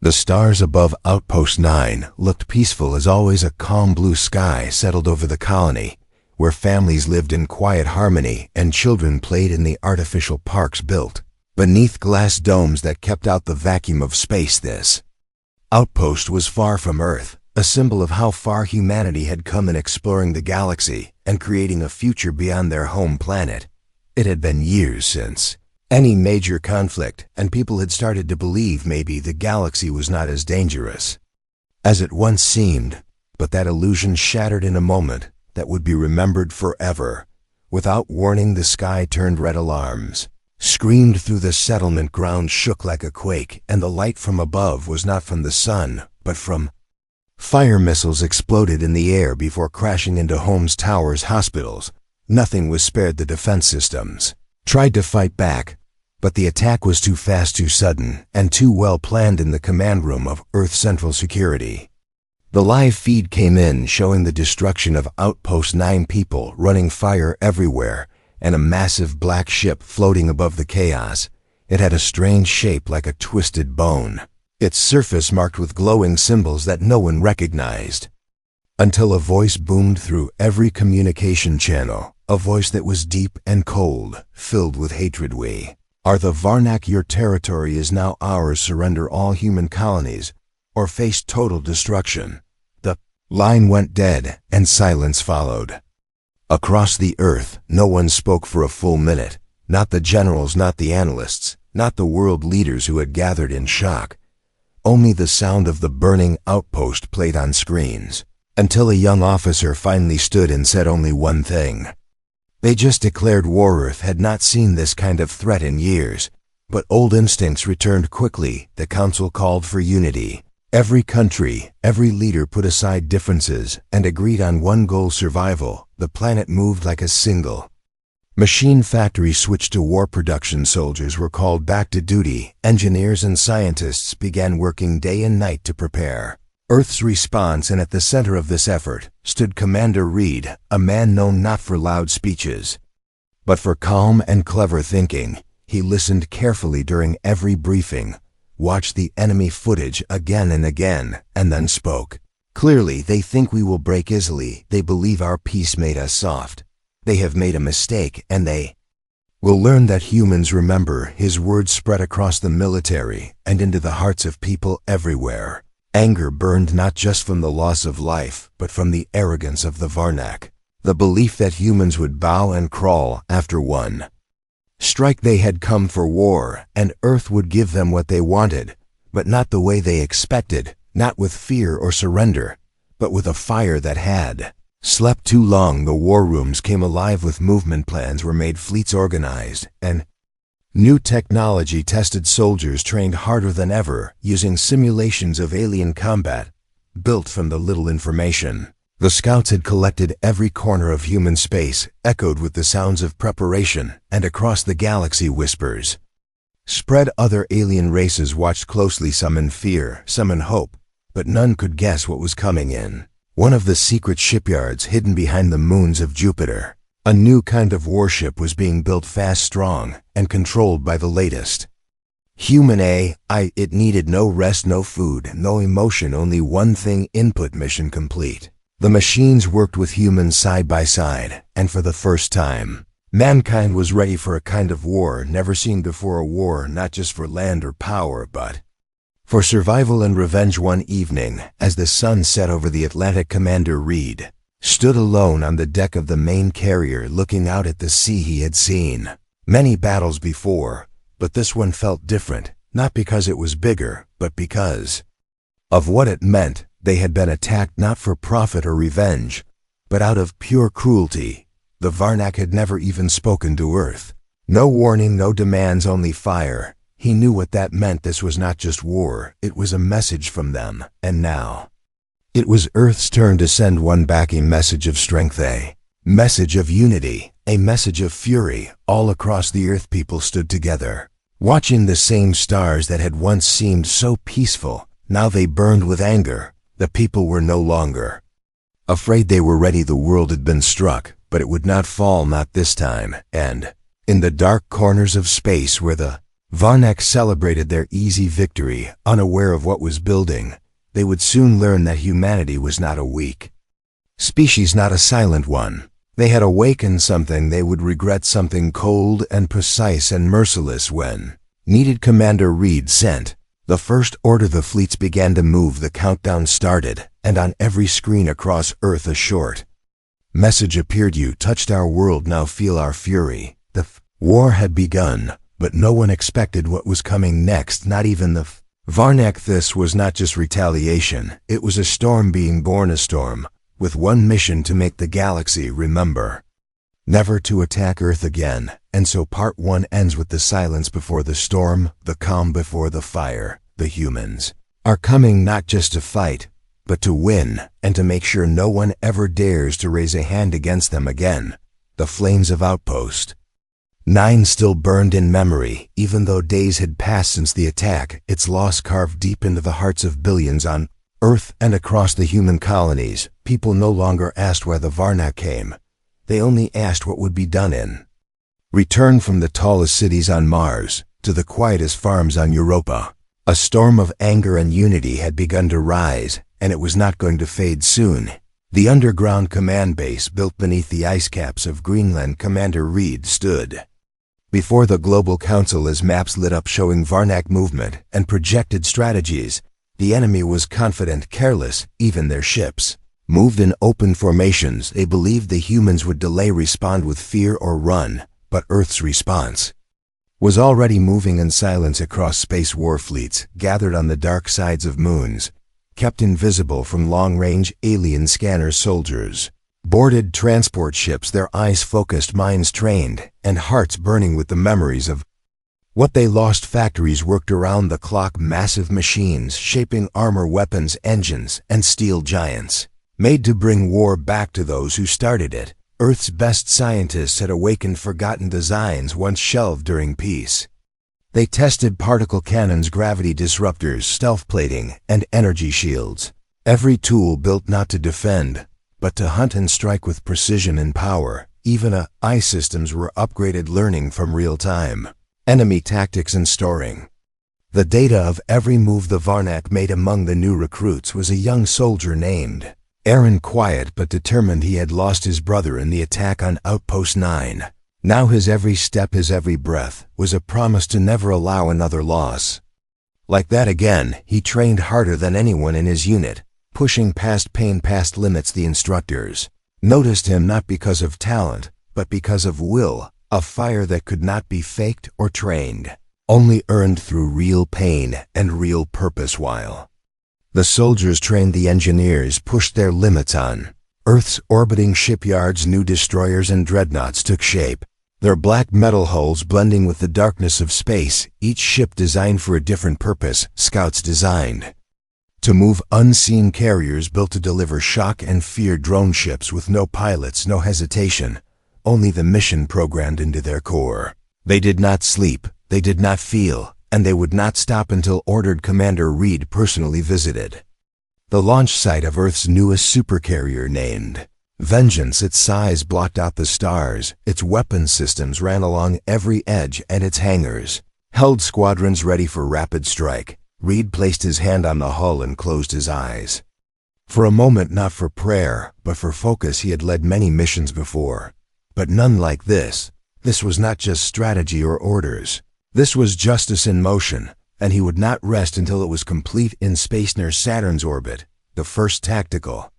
The stars above Outpost 9 looked peaceful as always. A calm blue sky settled over the colony, where families lived in quiet harmony and children played in the artificial parks built beneath glass domes that kept out the vacuum of space. This outpost was far from Earth, a symbol of how far humanity had come in exploring the galaxy and creating a future beyond their home planet. It had been years since any major conflict, and people had started to believe maybe the galaxy was not as dangerous as it once seemed, but that illusion shattered in a moment that would be remembered forever. Without warning, the sky turned red. Alarms screamed through the settlement. Ground shook like a quake, and the light from above was not from the sun, but from fire. Missiles exploded in the air before crashing into homes, towers, hospitals. Nothing was spared. The defense systems tried to fight back, but the attack was too fast, too sudden, and too well planned. In the command room of Earth Central Security, the live feed came in showing the destruction of Outpost 9, people running fire everywhere, and a massive black ship floating above the chaos. It had a strange shape like a twisted bone, its surface marked with glowing symbols that no one recognized. Until a voice boomed through every communication channel, a voice that was deep and cold, filled with hatred. "We are the Varnak. Your territory is now ours. Surrender all human colonies, or face total destruction." The line went dead, and silence followed. Across the Earth, no one spoke for a full minute. Not the generals, not the analysts, not the world leaders who had gathered in shock. Only the sound of the burning outpost played on screens, until a young officer finally stood and said only one thing. They just declared war. Earth had not seen this kind of threat in years, but old instincts returned quickly. The council called for unity. Every country, every leader put aside differences and agreed on one goal: survival. The planet moved like a single machine factory switched to war production. Soldiers were called back to duty. Engineers and scientists began working day and night to prepare Earth's response, and at the center of this effort stood Commander Reed, a man known not for loud speeches, but for calm and clever thinking. He listened carefully during every briefing, watched the enemy footage again and again, and then spoke clearly. "They think we will break easily. They believe our peace made us soft. They have made a mistake, and they will learn that humans remember." His words spread across the military and into the hearts of people everywhere. Anger burned not just from the loss of life, but from the arrogance of the Varnak, the belief that humans would bow and crawl after one strike. They had come for war, and Earth would give them what they wanted, but not the way they expected, not with fear or surrender, but with a fire that had slept too long. The war rooms came alive with movement. Plans were made, fleets organized, and new technology tested. Soldiers trained harder than ever, using simulations of alien combat built from the little information the scouts had collected. Every corner of human space echoed with the sounds of preparation, and across the galaxy whispers spread. Other alien races watched closely, some in fear, some in hope, but none could guess what was coming in one of the secret shipyards hidden behind the moons of Jupiter. A new kind of warship was being built, fast, strong, and controlled by the latest human AI. It needed no rest, no food, no emotion, only one thing: input. Mission complete. The machines worked with humans side by side, and for the first time, mankind was ready for a kind of war never seen before. A war not just for land or power, but for survival and revenge. One evening, as the sun set over the Atlantic, Commander Reed stood alone on the deck of the main carrier, looking out at the sea. He had seen many battles before, but this one felt different, not because it was bigger, but because of what it meant. They had been attacked not for profit or revenge, but out of pure cruelty. The Varnak had never even spoken to Earth. No warning, no demands, only fire. He knew what that meant. This was not just war, it was a message from them, and now it was Earth's turn to send one back, a message of strength, a message of unity, a message of fury. All across the Earth, people stood together, watching the same stars that had once seemed so peaceful. Now they burned with anger. The people were no longer afraid. They were ready. The world had been struck, but it would not fall, not this time. And in the dark corners of space, where the Varnak celebrated their easy victory, unaware of what was building. They would soon learn that humanity was not a weak species, not a silent one. They had awakened something they would regret, something cold and precise and merciless when needed. Commander Reed sent the first order. The fleets began to move. The countdown started, and on every screen across Earth a short message appeared. You touched our world, now feel our fury. The war had begun, but no one expected what was coming next, not even the Varnak. This was not just retaliation, it was a storm being born, a storm with one mission: to make the galaxy remember never to attack Earth again. And so part 1 ends with the silence before the storm, the calm before the fire. The humans are coming not just to fight, but to win, and to make sure no one ever dares to raise a hand against them again. The flames of Outpost 9 still burned in memory, even though days had passed since the attack. Its loss carved deep into the hearts of billions on Earth and across the human colonies. People no longer asked why the Varnak came. They only asked what would be done in return. From the tallest cities on Mars to the quietest farms on Europa, a storm of anger and unity had begun to rise, and it was not going to fade soon. The underground command base built beneath the ice caps of Greenland. Commander Reed stood before the Global Council as maps lit up showing Varnak movement and projected strategies. The enemy was confident, careless. Even their ships moved in open formations. They believed the humans would delay, respond with fear, or run. But Earth's response was already moving in silence across space. War fleets gathered on the dark sides of moons, kept invisible from long-range alien scanners. Soldiers boarded transport ships, their eyes focused, minds trained, and hearts burning with the memories of what they lost. Factories worked around the clock, massive machines shaping armor, weapons, engines, and steel giants, made to bring war back to those who started it. Earth's best scientists had awakened forgotten designs once shelved during peace. They tested particle cannons, gravity disruptors, stealth plating, and energy shields. Every tool built not to defend, but to hunt and strike with precision and power. Even AI systems were upgraded, learning from real-time enemy tactics and storing the data of every move. The Varnak made among the new recruits was a young soldier named Aaron, quiet but determined. He had lost his brother in the attack on Outpost 9. Now his every step, his every breath, was a promise to never allow another loss like that again. He trained harder than anyone in his unit, pushing past pain, past limits. The instructors noticed him not because of talent, but because of will, a fire that could not be faked or trained, only earned through real pain and real purpose. While the soldiers trained, the engineers pushed their limits on Earth's orbiting shipyards. New destroyers and dreadnoughts took shape, their black metal hulls blending with the darkness of space, each ship designed for a different purpose. Scouts designed to move unseen, carriers built to deliver shock and fear, drone ships with no pilots, no hesitation, only the mission programmed into their core. They did not sleep, they did not feel, and they would not stop until ordered. Commander Reed personally visited the launch site of Earth's newest supercarrier named Vengeance. Its size blocked out the stars, its weapon systems ran along every edge, and its hangars held squadrons ready for rapid strike. Reed placed his hand on the hull and closed his eyes. For a moment, not for prayer, but for focus. He had led many missions before, but none like this. This was not just strategy or orders. This was justice in motion, and he would not rest until it was complete. In space near Saturn's orbit, the first tactical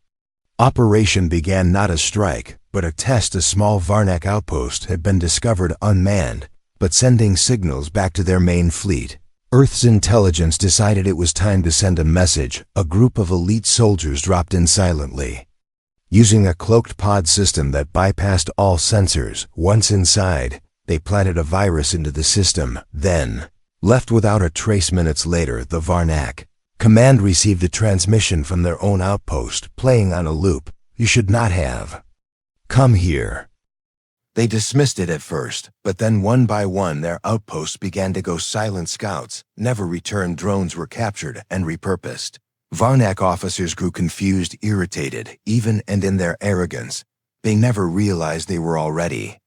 operation began. Not a strike, but a test. A small Varnak outpost had been discovered unmanned, but sending signals back to their main fleet. Earth's intelligence decided it was time to send a message. A group of elite soldiers dropped in silently, using a cloaked pod system that bypassed all sensors. Once inside, they planted a virus into the system, then left without a trace. Minutes later, the Varnak command received a transmission from their own outpost, playing on a loop. You should not have come here. They dismissed it at first, but then one by one their outposts began to go silent. Scouts never returned. Drones were captured and repurposed. Varnak officers grew confused, irritated, even and in their arrogance. They never realized they were already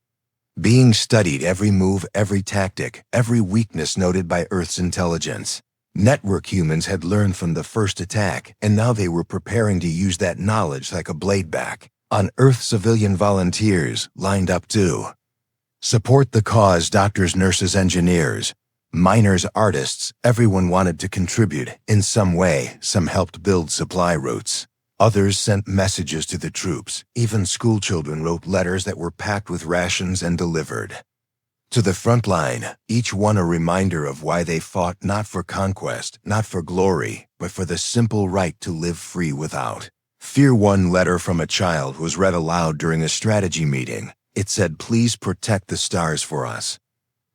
being studied every move, every tactic, every weakness noted by Earth's intelligence. Network humans had learned from the first attack, and now they were preparing to use that knowledge like a blade back. On Earth, civilian volunteers lined up to support the cause. Doctors, nurses, engineers, miners, artists, everyone wanted to contribute in some way. Some helped build supply routes. Others sent messages to the troops. Even schoolchildren wrote letters that were packed with rations and delivered to the front line, each one a reminder of why they fought, not for conquest, not for glory, but for the simple right to live free without fear. One letter from a child was read aloud during a strategy meeting. It said, "Please protect the stars for us.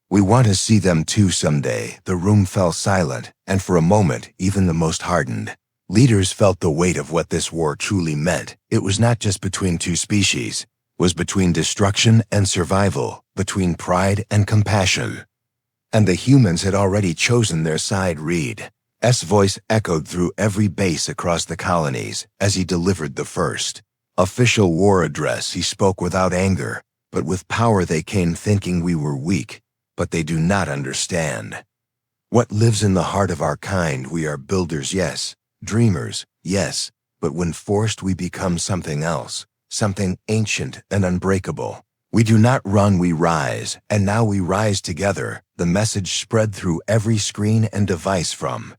We want to see them too someday." The room fell silent, and for a moment, even the most hardened leaders felt the weight of what this war truly meant. It was not just between two species. Was between destruction and survival, between pride and compassion. And the humans had already chosen their side. Reed's voice echoed through every base across the colonies as he delivered the first official war address. He spoke without anger, but with power. They came thinking we were weak, but they do not understand what lives in the heart of our kind. We are builders, yes, dreamers, yes, but when forced we become something else. Something ancient and unbreakable. We do not run, we rise, and now we rise together. The message spread through every screen and device from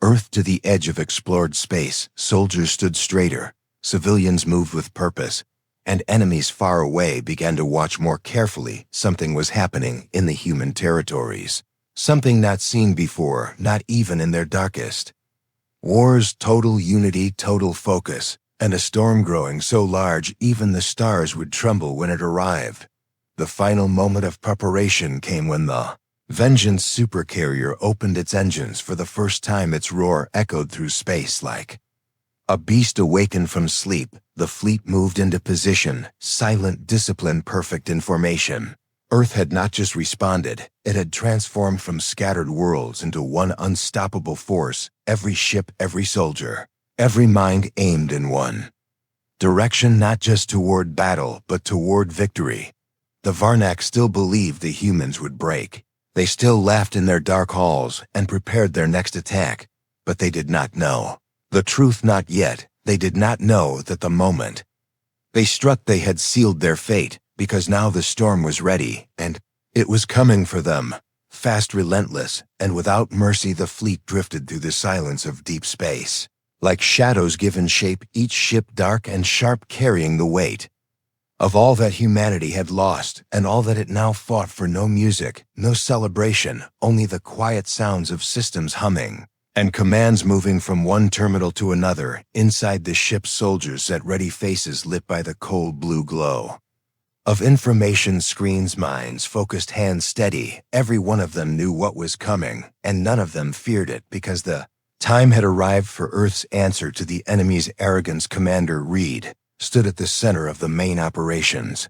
Earth to the edge of explored space. Soldiers stood straighter, civilians moved with purpose, and enemies far away began to watch more carefully. Something was happening in the human territories. Something not seen before, not even in their darkest wars. Total unity, total focus. And a storm growing so large even the stars would tremble when it arrived. The final moment of preparation came when the Vengeance supercarrier opened its engines for the first time. Its roar echoed through space like a beast awakened from sleep. The fleet moved into position, silent, disciplined, perfect in formation. Earth had not just responded, it had transformed from scattered worlds into one unstoppable force. Every ship, every soldier, every mind aimed in one direction, not just toward battle, but toward victory. The Varnak still believed the humans would break. They still laughed in their dark halls and prepared their next attack, but they did not know the truth. Not yet. They did not know that the moment they struck they had sealed their fate, because now the storm was ready, and it was coming for them. Fast, relentless, and without mercy, the fleet drifted through the silence of deep space. Like shadows given shape, each ship dark and sharp, carrying the weight of all that humanity had lost and all that it now fought for. No music, no celebration, only the quiet sounds of systems humming and commands moving from one terminal to another. Inside the ship, soldiers set ready, faces lit by the cold blue glow of information screens, minds focused, hands steady. Every one of them knew what was coming, and none of them feared it, because the time had arrived for Earth's answer to the enemy's arrogance. Commander Reed stood at the center of the main operations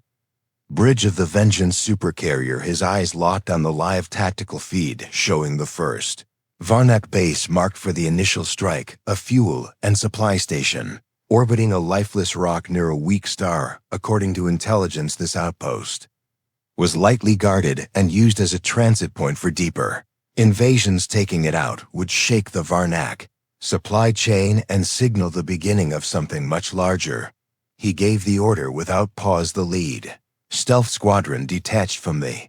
bridge of the Vengeance supercarrier, his eyes locked on the live tactical feed showing the first Varnak base marked for the initial strike, a fuel and supply station orbiting a lifeless rock near a weak star. According to intelligence, this outpost was lightly guarded and used as a transit point for deeper invasions. Taking it out would shake the Varnak supply chain and signal the beginning of something much larger. He gave the order without pause. The lead stealth squadron detached from the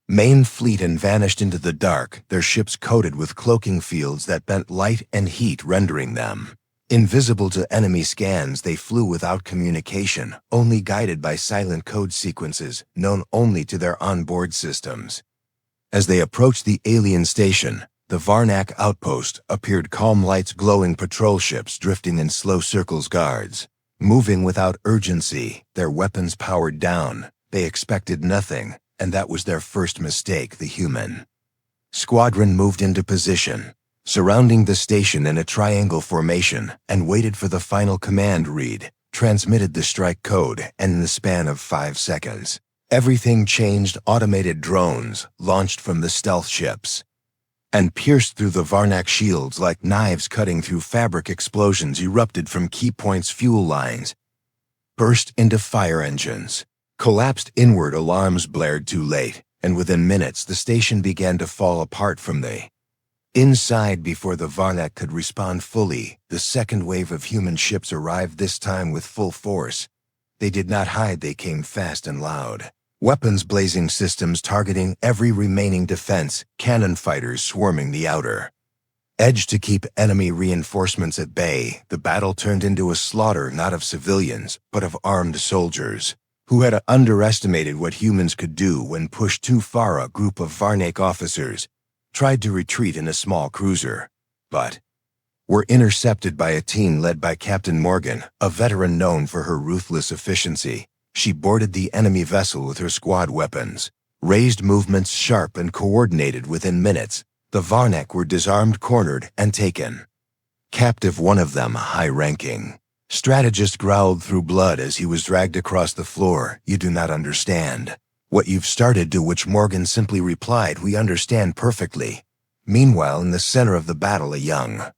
main fleet and vanished into the dark, their ships coated with cloaking fields that bent light and heat, rendering them invisible to enemy scans. They flew without communication, only guided by silent code sequences known only to their onboard systems. As they approached the alien station, the Varnak outpost appeared calm, lights glowing, patrol ships drifting in slow circles, guards moving without urgency, their weapons powered down. They expected nothing, and that was their first mistake. The human squadron moved into position, surrounding the station in a triangle formation, and waited for the final command. Reed transmitted the strike code, and in the span of 5 seconds, everything changed. Automated drones launched from the stealth ships and pierced through the Varnak shields like knives cutting through fabric. Explosions erupted from key points, fuel lines burst into fire engines, Collapsed inward, alarms blared too late, and within minutes the station began to fall apart from the inside. Before the Varnak could respond fully, the second wave of human ships arrived, this time with full force. They did not hide, they came fast and loud. Weapons blazing, systems targeting every remaining defense, cannon fighters swarming the outer edge to keep enemy reinforcements at bay. The battle turned into a slaughter not of civilians, but of armed soldiers, who had underestimated what humans could do when pushed too far. A group of Varnak officers tried to retreat in a small cruiser, but were intercepted by a team led by Captain Morgan, a veteran known for her ruthless efficiency. She boarded the enemy vessel with her squad weapons, raised movements sharp and coordinated. Within minutes, the Varnak were disarmed, cornered, and taken captive. One of them, a high-ranking strategist, growled through blood as he was dragged across the floor. "You do not understand what you've started," to which Morgan simply replied, "We understand perfectly." Meanwhile, in the center of the battle, a young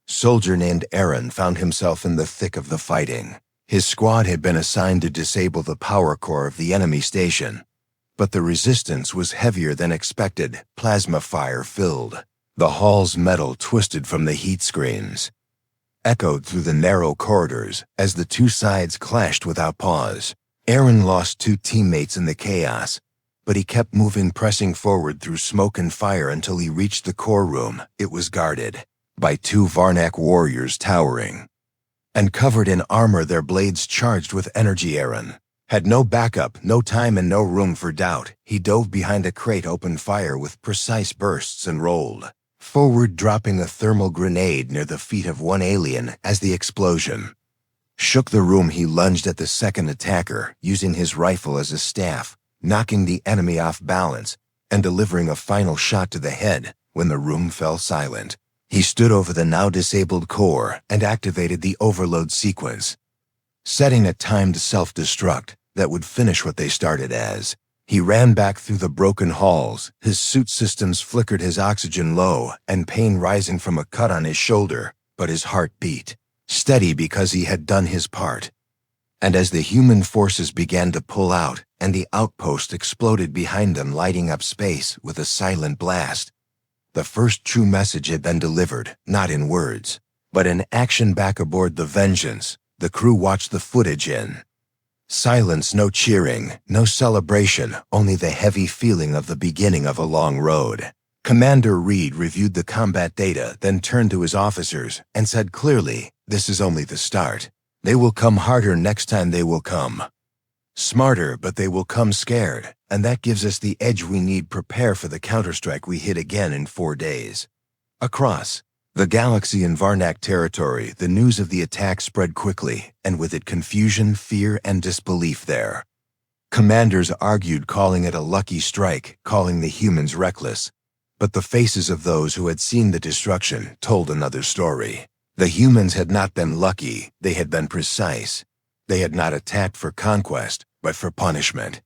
soldier named Aaron found himself in the thick of the fighting. His squad had been assigned to disable the power core of the enemy station, but the resistance was heavier than expected. Plasma fire filled the hall's, metal twisted from the heat screens echoed through the narrow corridors as the two sides clashed without pause. Aaron lost 2 teammates in the chaos, but he kept moving, pressing forward through smoke and fire until he reached the core room. It was guarded by 2 Varnak warriors, towering and covered in armor, their blades charged with energy. Aaron had no backup, no time, and no room for doubt. He dove behind a crate, opened fire with precise bursts, and rolled forward, dropping a thermal grenade near the feet of one alien. As the explosion shook the room, he lunged at the second attacker, using his rifle as a staff, knocking the enemy off balance and delivering a final shot to the head. When the room fell silent, he stood over the now disabled core and activated the overload sequence, setting a timed self-destruct that would finish what they started as. He ran back through the broken halls, his suit systems flickered, his oxygen low, and pain rising from a cut on his shoulder, but his heart beat steady because he had done his part. And as the human forces began to pull out, and the outpost exploded behind them, lighting up space with a silent blast, the first true message had been delivered, not in words, but in action. Back aboard the Vengeance, the crew watched the footage in silence. No cheering, no celebration, only the heavy feeling of the beginning of a long road. Commander Reed reviewed the combat data, then turned to his officers and said clearly, "This is only the start. They will come harder next time. They will come smarter, but they will come scared, and that gives us the edge we need. Prepare for the counterstrike we hit again in 4 days." Across the galaxy in Varnak territory, the news of the attack spread quickly, and with it confusion, fear, and disbelief. Their commanders argued, calling it a lucky strike, calling the humans reckless. But the faces of those who had seen the destruction told another story. The humans had not been lucky, they had been precise. They had not attacked for conquest, but for punishment.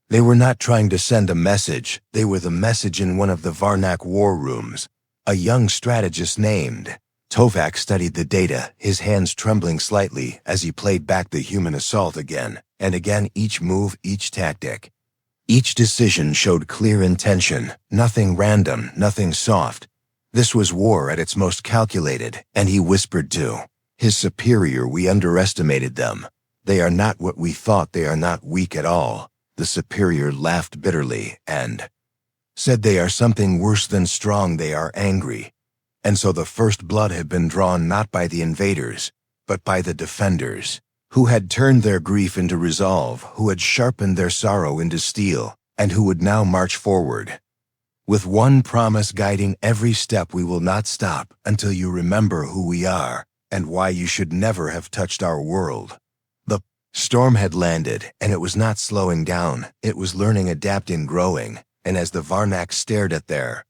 They were not trying to send a message, they were the message. In one of the Varnak war rooms, a young strategist named Tovak studied the data, his hands trembling slightly as he played back the human assault again and again. Each move, each tactic, each decision showed clear intention, nothing random, nothing soft. This was war at its most calculated, and he whispered to his superior, "We underestimated them. They are not what we thought. They are not weak at all." The superior laughed bitterly and said, "They are something worse than strong. They are angry." And so the first blood had been drawn not by the invaders, but by the defenders, who had turned their grief into resolve, who had sharpened their sorrow into steel, and who would now march forward with one promise guiding every step: "We will not stop until you remember who we are and why you should never have touched our world." The storm had landed, and it was not slowing down. It was learning, adapting, growing. And as the Varnak stared at their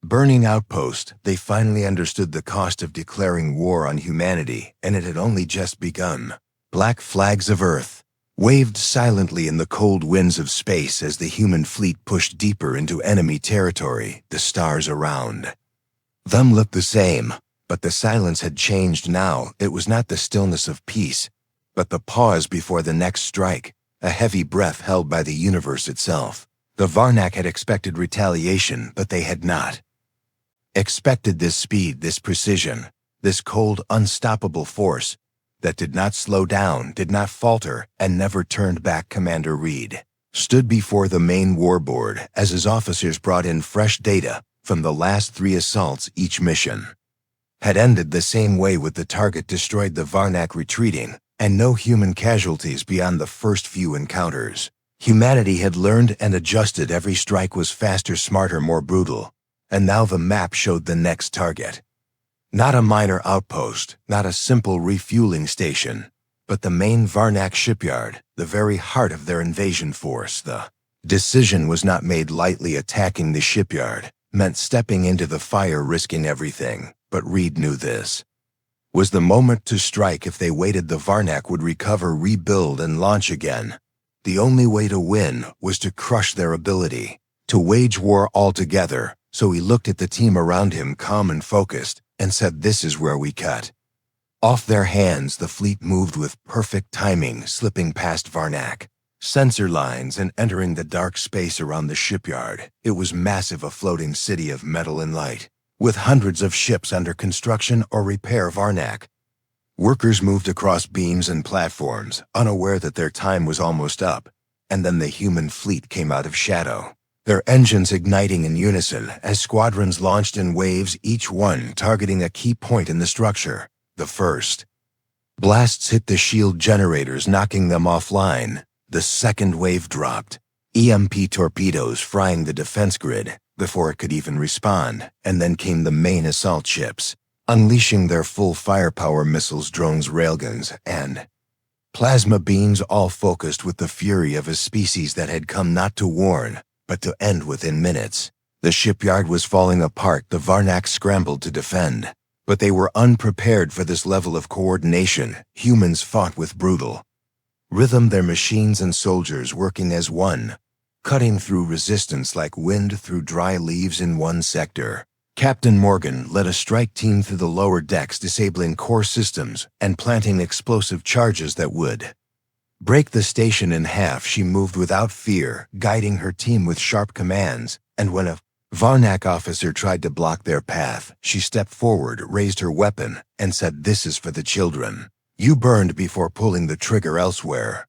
burning outpost, they finally understood the cost of declaring war on humanity, and it had only just begun. Black flags of Earth waved silently in the cold winds of space as the human fleet pushed deeper into enemy territory. The stars around them looked the same, but the silence had changed now. It was not the stillness of peace, but the pause before the next strike, a heavy breath held by the universe itself. The Varnak had expected retaliation, but they had not expected this speed, this precision, this cold, unstoppable force that did not slow down, did not falter, and never turned back. Commander Reed stood before the main warboard as his officers brought in fresh data from the last 3 assaults. Each mission had ended the same way, with the target destroyed, the Varnak retreating, and no human casualties beyond the first few encounters. Humanity had learned and adjusted. Every strike was faster, smarter, more brutal. And now the map showed the next target. Not a minor outpost, not a simple refueling station, but the main Varnak shipyard, the very heart of their invasion force. The decision was not made lightly. Attacking the shipyard meant stepping into the fire, risking everything. But Reed knew this was the moment to strike. If they waited, the Varnak would recover, rebuild, and launch again. The only way to win was to crush their ability to wage war altogether. So he looked at the team around him, calm and focused, and said, "This is where we cut off their hands." The fleet moved with perfect timing, slipping past Varnak sensor lines and entering the dark space around the shipyard. It was massive, a floating city of metal and light, with hundreds of ships under construction or repair. Varnak workers moved across beams and platforms, unaware that their time was almost up. And then the human fleet came out of shadow, their engines igniting in unison as squadrons launched in waves, each one targeting a key point in the structure. The first blasts hit the shield generators, knocking them offline. The second wave dropped, EMP torpedoes frying the defense grid before it could even respond. And then came the main assault ships, unleashing their full firepower: missiles, drones, railguns, and plasma beams, all focused with the fury of a species that had come not to warn, but to end within minutes. The shipyard was falling apart. The Varnak scrambled to defend, but they were unprepared for this level of coordination. Humans fought with brutal rhythm, their machines and soldiers working as one, cutting through resistance like wind through dry leaves in one sector. Captain Morgan led a strike team through the lower decks, disabling core systems and planting explosive charges that would break the station in half. She moved without fear, guiding her team with sharp commands, and when a Varnak officer tried to block their path, she stepped forward, raised her weapon, and said, "This is for the children. You burned before pulling the trigger elsewhere."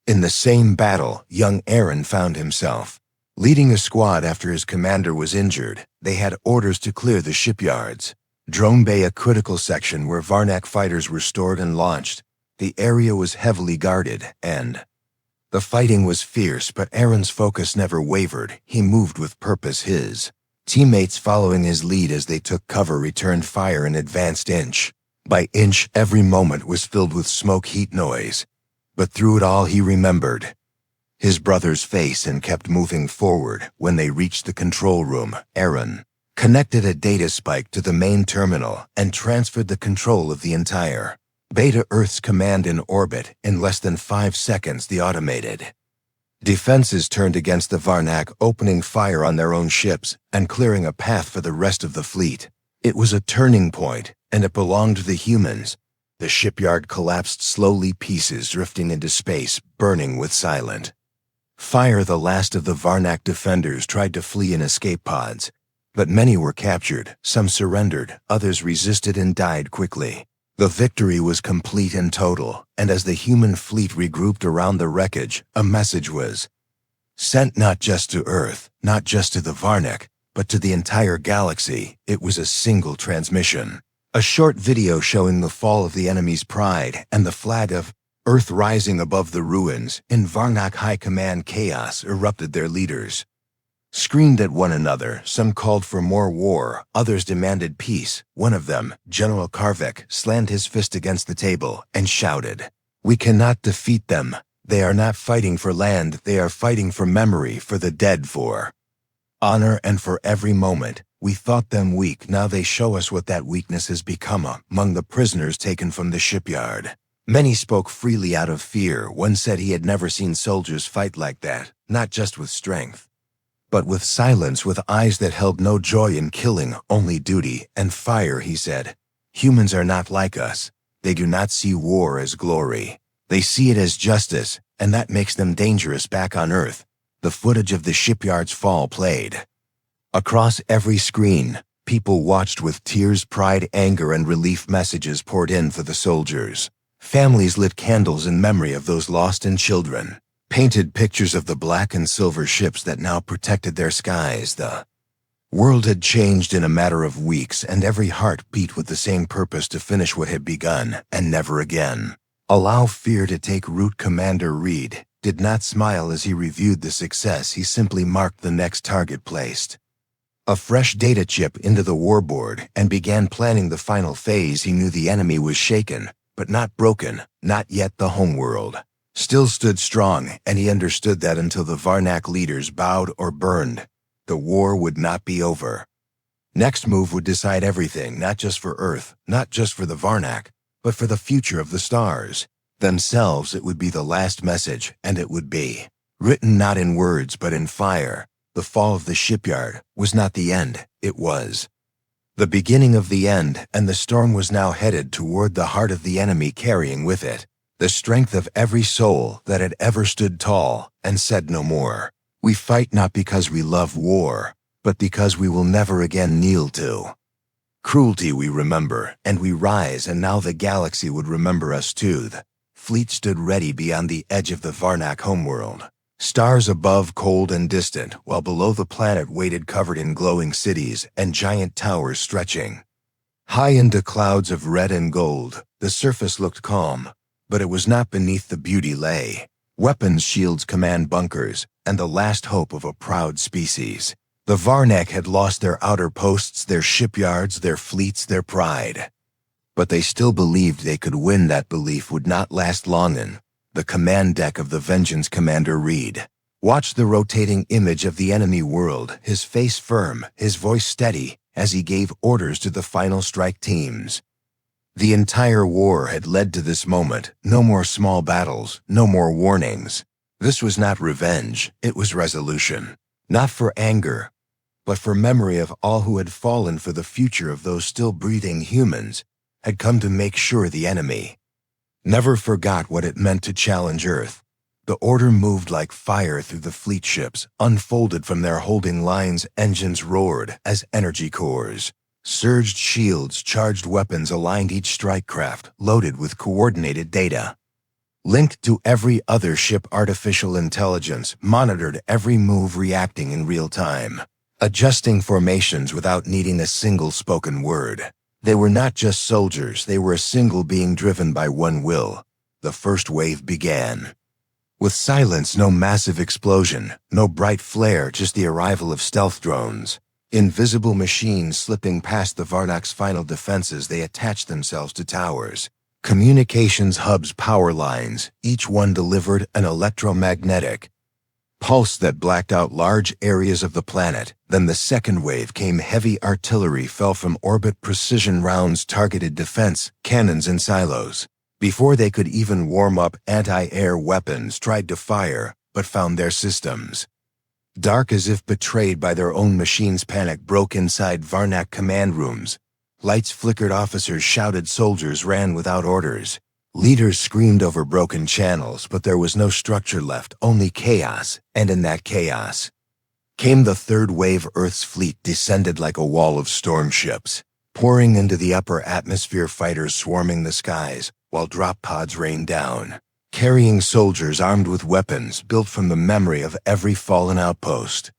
In the same battle, young Aaron found himself leading a squad after his commander was injured. They had orders to clear the shipyard's drone bay, a critical section where Varnak fighters were stored and launched. The area was heavily guarded, and the fighting was fierce, but Aaron's focus never wavered. He moved with purpose. His teammates, following his lead as they took cover, returned fire and advanced inch by inch. Every moment was filled with smoke, heat, noise. But through it all, he remembered his brother's face and kept moving forward. When they reached the control room, Aaron connected a data spike to the main terminal and transferred the control of the entire Beta Earth's command in orbit. In less than 5 seconds, the automated defenses turned against the Varnak, opening fire on their own ships and clearing a path for the rest of the fleet. It was a turning point, and it belonged to the humans. The shipyard collapsed slowly, pieces drifting into space, burning with silent fire. The last of the Varnak defenders tried to flee in escape pods, but many were captured. Some surrendered, others resisted and died quickly. The victory was complete and total, and as the human fleet regrouped around the wreckage, a message was sent, not just to Earth, not just to the Varnak, but to the entire galaxy. It was a single transmission. A short video showing the fall of the enemy's pride and the flag of Earth rising above the ruins. In Varnak High Command, chaos erupted. Their leaders screamed at one another. Some called for more war, others demanded peace. One of them, General Karvik, slammed his fist against the table and shouted, "We cannot defeat them. They are not fighting for land, they are fighting for memory, for the dead, for honor, and for every moment. We thought them weak, now they show us what that weakness has become." Among the prisoners taken from the shipyard, many spoke freely out of fear. One said he had never seen soldiers fight like that, not just with strength, but with silence, with eyes that held no joy in killing, only duty and fire. He said, "Humans are not like us. They do not see war as glory. They see it as justice, and that makes them dangerous back on Earth. The footage of the shipyard's fall played. Across every screen, people watched with tears, pride, anger, and relief. Messages poured in for the soldiers. Families lit candles in memory of those lost and children, painted pictures of the black and silver ships that now protected their skies. The world had changed in a matter of weeks, and every heart beat with the same purpose: to finish what had begun and never again allow fear to take root. Commander Reed did not smile as he reviewed the success. He simply marked the next target placed a fresh data chip into the warboard and began planning the final phase. He knew the enemy was shaken, but not broken. Not yet. The homeworld still stood strong, and he understood that until the Varnak leaders bowed or burned, the war would not be over. Next move would decide everything, not just for Earth, not just for the Varnak, but for the future of the stars themselves. It would be the last message, and it would be written not in words but in fire. The fall of the shipyard was not the end, it was the beginning of the end, and the storm was now headed toward the heart of the enemy, carrying with it the strength of every soul that had ever stood tall and said no more. We fight not because we love war, but because we will never again kneel to cruelty. We remember, and we rise, and now the galaxy would remember us too. The fleet stood ready beyond the edge of the Varnak homeworld. Stars above, cold and distant, while below the planet waited, covered in glowing cities and giant towers stretching high into clouds of red and gold. The surface looked calm, but it was not. Beneath the beauty lay weapons, shields, command bunkers, and the last hope of a proud species. The Varnak had lost their outer posts, their shipyards, their fleets, their pride. But they still believed they could win. That belief would not last long. In the command deck of the Vengeance, Commander Reed watched the rotating image of the enemy world, his face firm, his voice steady, as he gave orders to the final strike teams. The entire war had led to this moment. No more small battles, no more warnings. This was not revenge, it was resolution. Not for anger, but for memory of all who had fallen, for the future of those still breathing humans had come to make sure the enemy never forgot what it meant to challenge Earth. The order moved like fire through the fleet ships, unfolded from their holding lines. Engines roared as energy cores surged, shields, charged weapons aligned, each strike craft loaded with coordinated data linked to every other ship. Artificial intelligence monitored every move, reacting in real time, adjusting formations without needing a single spoken word. They were not just soldiers, they were a single being driven by one will. The first wave began with silence. No massive explosion, no bright flare, just the arrival of stealth drones. Invisible machines slipping past the Varnak's final defenses. They attached themselves to towers, communications hubs, power lines. Each one delivered an electromagnetic pulse that blacked out large areas of the planet. Then the second wave came. Heavy artillery fell from orbit, precision rounds targeted defense cannons in silos. Before they could even warm up, anti-air weapons tried to fire, but found their systems dark as if betrayed by their own machines. Panic broke inside Varnak command rooms. Lights flickered, officers shouted, soldiers ran without orders. Leaders screamed over broken channels, but there was no structure left, only chaos, and in that chaos came the third wave. Earth's fleet descended like a wall of storm ships, pouring into the upper atmosphere, fighters swarming the skies, while drop pods rained down, carrying soldiers armed with weapons built from the memory of every fallen outpost.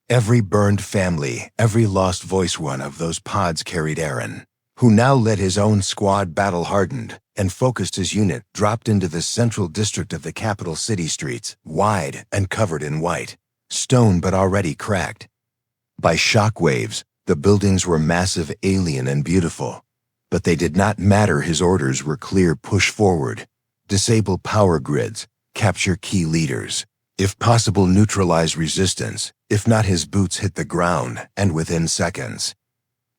Every burned family, every lost voice. One of those pods carried Aaron, who now led his own squad, battle-hardened, and focused his unit, dropped into the central district of the capital city. Streets, wide and covered in white stone but already cracked by shock waves. The buildings were massive, alien, and beautiful, but they did not matter. His orders were clear: push forward, disable power grids, capture key leaders. If possible, neutralize resistance. If not, his boots hit the ground, and within seconds,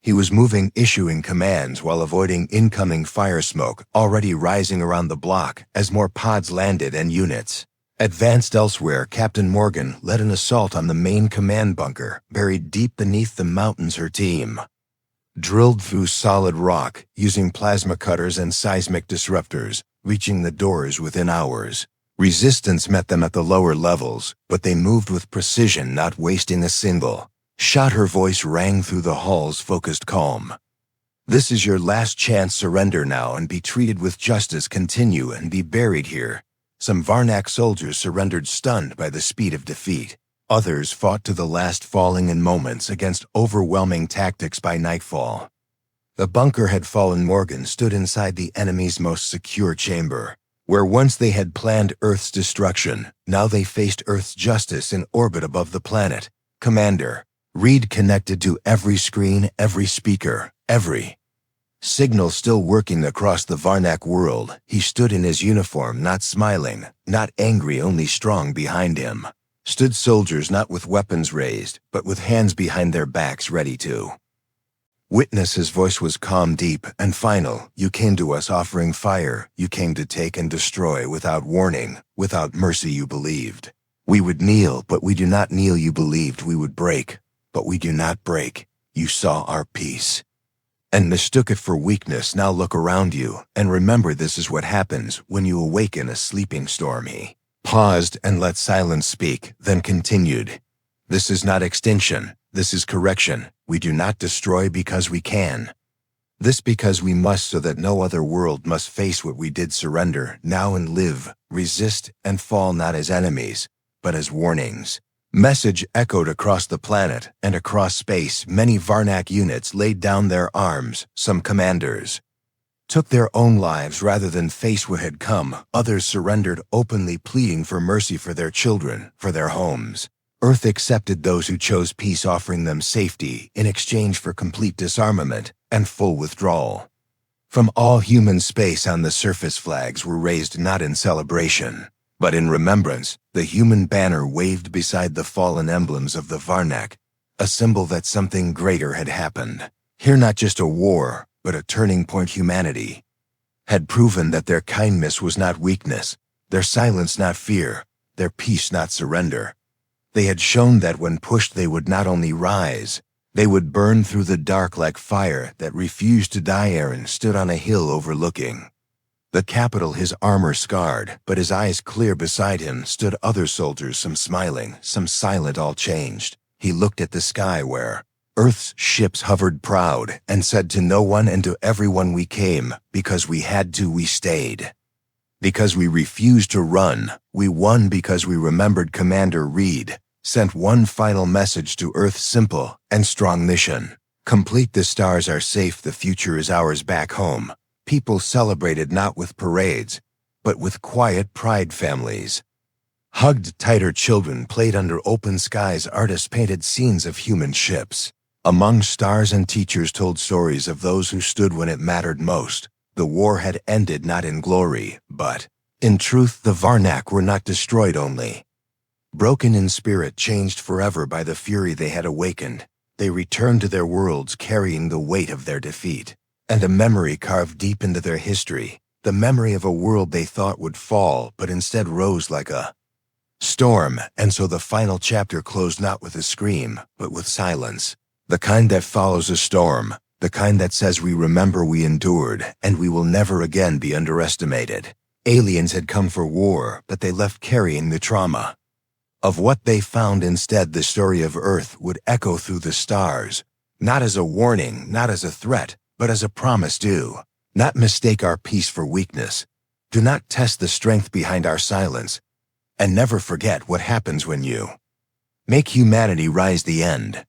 he was moving, issuing commands while avoiding incoming fire smoke already rising around the block as more pods landed and units advanced elsewhere. Captain Morgan led an assault on the main command bunker, buried deep beneath the mountains. Her team drilled through solid rock using plasma cutters and seismic disruptors, reaching the doors within hours. Resistance met them at the lower levels, but they moved with precision, not wasting a single shot. Her voice rang through the hall's focused calm. This is your last chance. Surrender now and be treated with justice. Continue and be buried here. Some Varnak soldiers surrendered, stunned by the speed of defeat. Others fought to the last, falling in moments against overwhelming tactics. By nightfall, the bunker had fallen. Morgan stood inside the enemy's most secure chamber. Where once they had planned Earth's destruction, now they faced Earth's justice in orbit above the planet. Commander Reed connected to every screen, every speaker, every signal still working across the Varnak world. He stood in his uniform, not smiling, not angry, only strong. Behind him stood soldiers, not with weapons raised, but with hands behind their backs, ready to witness. His voice was calm, deep, and final. You came to us offering fire. You came to take and destroy without warning, without mercy. You believed we would kneel, but we do not kneel. You believed we would break, but we do not break. You saw our peace and mistook it for weakness. Now look around you and remember, this is what happens when you awaken a sleeping storm. He paused and let silence speak, then continued. This is not extinction. This is correction. We do not destroy because we can. This because we must, so that no other world must face what we did. Surrender now and live, resist and fall, not as enemies, but as warnings. Message echoed across the planet and across space. Many Varnak units laid down their arms. Some commanders took their own lives rather than face what had come. Others surrendered openly, pleading for mercy for their children, for their homes. Earth accepted those who chose peace, offering them safety in exchange for complete disarmament and full withdrawal from all human space. On the surface, flags were raised, not in celebration, but in remembrance. The human banner waved beside the fallen emblems of the Varnak, a symbol that something greater had happened. Here, not just a war, but a turning point. Humanity had proven that their kindness was not weakness, their silence not fear, their peace not surrender. They had shown that when pushed they would not only rise, they would burn through the dark like fire that refused to die. Aaron stood on a hill overlooking the capital, his armor scarred, but his eyes clear. Beside him stood other soldiers, some smiling, some silent, all changed. He looked at the sky where Earth's ships hovered proud and said to no one and to everyone, we came because we had to, we stayed because we refused to run, we won because we remembered. Commander Reed sent one final message to Earth, simple and strong mission. Complete. The stars are safe, the future is ours. Back home, people celebrated not with parades, but with quiet pride. Families hugged tighter, children played under open skies. Artists painted scenes of human ships among stars, and teachers told stories of those who stood when it mattered most. The war had ended, not in glory, but in truth. The Varnak were not destroyed only broken in spirit, changed forever by the fury they had awakened. They returned to their worlds carrying the weight of their defeat, and a memory carved deep into their history, the memory of a world they thought would fall, but instead rose like a storm. And so the final chapter closed not with a scream, but with silence, the kind that follows a storm, the kind that says, we remember, we endured, and we will never again be underestimated. Aliens had come for war, but they left carrying the trauma of what they found. Instead, the story of Earth would echo through the stars, not as a warning, not as a threat, but as a promise. Do not mistake our peace for weakness. Do not test the strength behind our silence. And never forget what happens when you make humanity rise. The end.